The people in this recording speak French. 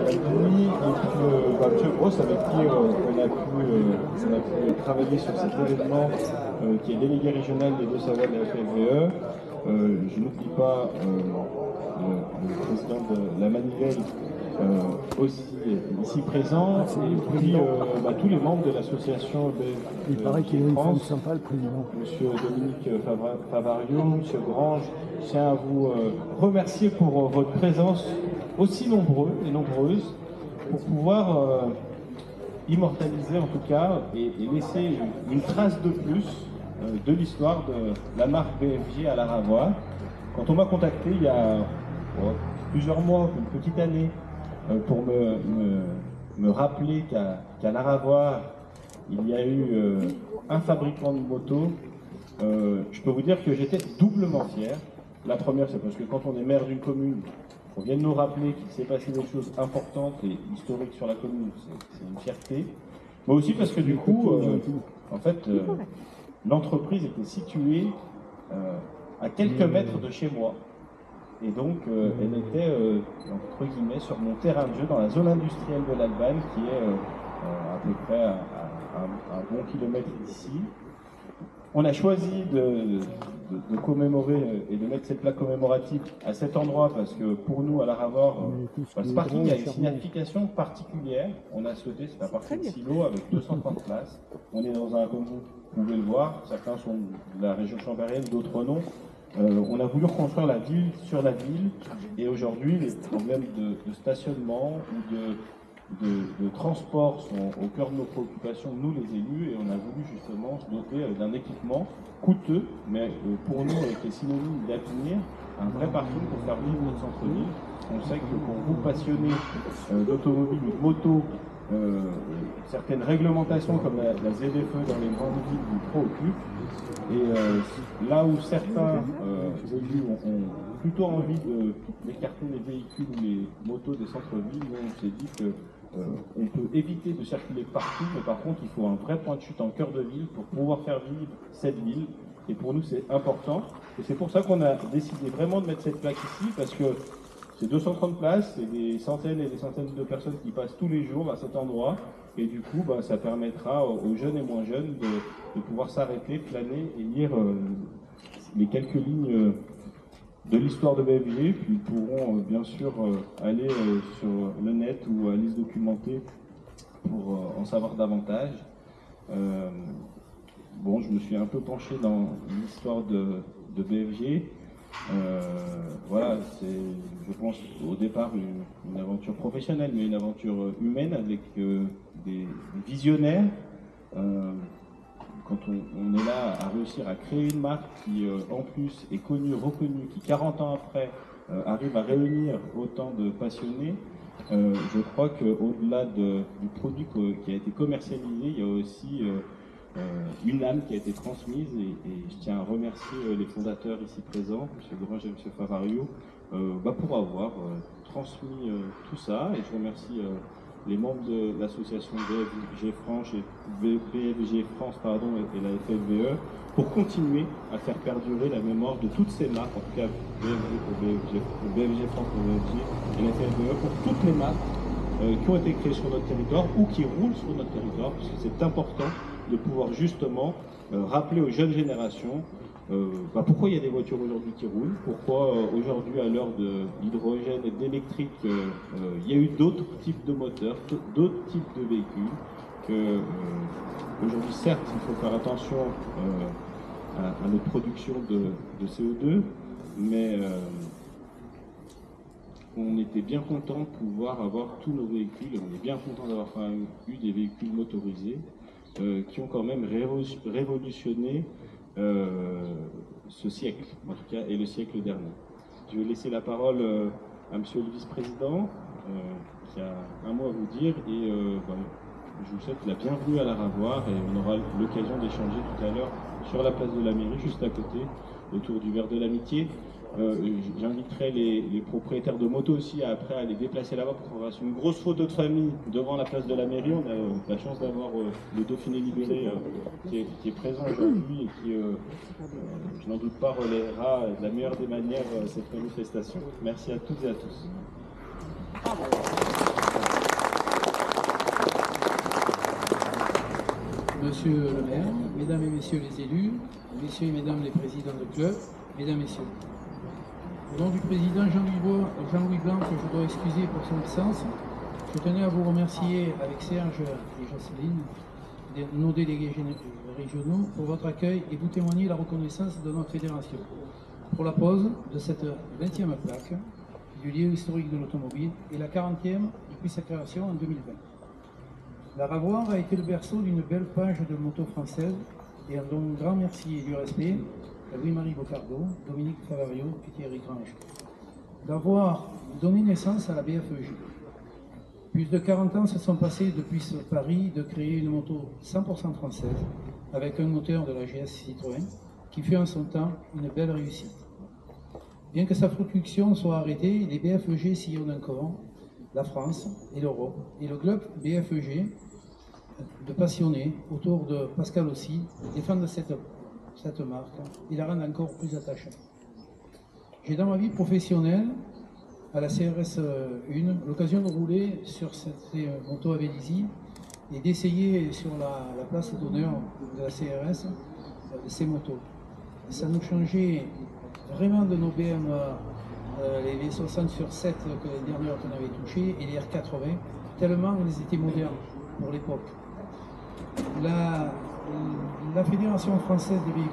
Albini, et puis M. Gross, avec qui on a pu travailler sur cet événement qui est délégué régional des Deux-Savoie de la FFVE. Je n'oublie pas le président de la Manivelle, aussi ici présent, et puis tous les membres de l'association Il paraît qu'il a une femme France, sympa, le président. Monsieur Dominique Favario, Monsieur Grange. Je tiens à vous remercier pour votre présence aussi nombreux et nombreuses pour pouvoir immortaliser en tout cas et laisser une trace de plus de l'histoire de la marque BFJ à l'Aravois. Quand on m'a contacté il y a plusieurs mois, une petite année, pour me rappeler qu'à l'Aravois, il y a eu un fabricant de motos, je peux vous dire que j'étais doublement fier. La première, c'est parce que quand on est maire d'une commune, on vient de nous rappeler qu'il s'est passé des choses importantes et historiques sur la commune, c'est une fierté. Mais aussi parce que du coup, en fait, l'entreprise était située à quelques mètres de chez moi. Et donc, elle était, entre guillemets, sur mon terrain de jeu dans la zone industrielle de l'Albane, qui est à peu près à un bon kilomètre d'ici. On a choisi de commémorer et de mettre cette plaque commémorative à cet endroit parce que pour nous, à l'Aravois, ce parking a une signification particulière. On a souhaité, c'est un parking silo avec 230 places. On est dans un, comme vous pouvez le voir, certains sont de la région chambérienne, d'autres non. On a voulu reconstruire la ville sur la ville et aujourd'hui les problèmes de stationnement ou de transport sont au cœur de nos préoccupations, nous les élus, et on a voulu justement se doter d'un équipement coûteux, mais pour nous qui est synonyme d'avenir, un vrai parking pour faire vivre notre centre-ville. On sait que pour vous passionnés d'automobile ou de moto, certaines réglementations comme la ZFE dans les grandes villes vous préoccupent. Et là où certains élus ont plutôt envie d'écarter les véhicules ou les motos des centres-villes, nous on s'est dit que on peut éviter de circuler partout, mais par contre il faut un vrai point de chute en cœur de ville pour pouvoir faire vivre cette ville. Et pour nous c'est important. Et c'est pour ça qu'on a décidé vraiment de mettre cette plaque ici, parce que c'est 230 places, c'est des centaines et des centaines de personnes qui passent tous les jours à cet endroit. Et du coup, ça permettra aux jeunes et moins jeunes de pouvoir s'arrêter, planer et lire les quelques lignes de l'histoire de BFG. Puis ils pourront bien sûr aller sur le net ou aller se documenter pour en savoir davantage. Bon, je me suis un peu penché dans l'histoire de BFG. Voilà, c'est, je pense, au départ une aventure professionnelle, mais une aventure humaine avec des visionnaires. Quand on est là à réussir à créer une marque qui, en plus, est connue, reconnue, qui 40 ans après arrive à réunir autant de passionnés, je crois qu'au-delà du produit qui a été commercialisé, il y a aussi une âme qui a été transmise et je tiens à remercier les fondateurs ici présents, M. Grange et M. Favario, pour avoir transmis tout ça. Et je remercie les membres de l'association BFG France et la FFVE pour continuer à faire perdurer la mémoire de toutes ces marques, en tout cas BFG France pour BFG et la FFVE pour toutes les marques qui ont été créées sur notre territoire ou qui roulent sur notre territoire, parce que c'est important de pouvoir justement rappeler aux jeunes générations pourquoi il y a des voitures aujourd'hui qui roulent, pourquoi aujourd'hui à l'heure de l'hydrogène et de l'électrique, il y a eu d'autres types de moteurs, d'autres types de véhicules, aujourd'hui certes il faut faire attention à notre production de CO2, mais on était bien content de pouvoir avoir tous nos véhicules, et on est bien content d'avoir quand même eu des véhicules motorisés qui ont quand même révolutionné ce siècle, en tout cas, et le siècle dernier. Je vais laisser la parole à Monsieur le Vice-président, qui a un mot à vous dire, et je vous souhaite la bienvenue à l'Aravois, et on aura l'occasion d'échanger tout à l'heure sur la place de la mairie, juste à côté, autour du verre de l'amitié. J'inviterai les propriétaires de motos aussi après à les déplacer là-bas pour qu'on fasse une grosse photo de famille devant la place de la mairie. On a la chance d'avoir le Dauphiné libéré qui est présent aujourd'hui et qui, je n'en doute pas, relèvera de la meilleure des manières cette manifestation. Merci à toutes et à tous. Monsieur le maire, Mesdames et Messieurs les élus, Messieurs et Mesdames les présidents de club, Mesdames et Messieurs. Au nom du président Jean-Louis Blanc, que je dois excuser pour son absence, je tenais à vous remercier avec Serge et Jocelyne, nos délégués régionaux, pour votre accueil et vous témoigner la reconnaissance de notre fédération pour la pose de cette 20e plaque du lieu historique de l'automobile et la 40e depuis sa création en 2020. La Ravoire a été le berceau d'une belle page de moto française et un grand merci et du respect à Louis-Marie Bocardo, Dominique Favario et Thierry Grange d'avoir donné naissance à la BFEG. Plus de 40 ans se sont passés depuis ce pari de créer une moto 100% française avec un moteur de la GS Citroën qui fut en son temps une belle réussite. Bien que sa production soit arrêtée, les BFEG sillonnent encore la France et l'Europe et le club BFEG de passionnés autour de Pascal aussi défendent cette marque et la rendent encore plus attachante. J'ai dans ma vie professionnelle à la CRS 1 l'occasion de rouler sur cette moto à Vélizy et d'essayer sur la place d'honneur de la CRS ces motos. Ça nous changeait vraiment de nos BM, les V60 sur 7 que les dernières qu'on avait touchées et les R80, tellement ils étaient modernes pour l'époque. La Fédération française des véhicules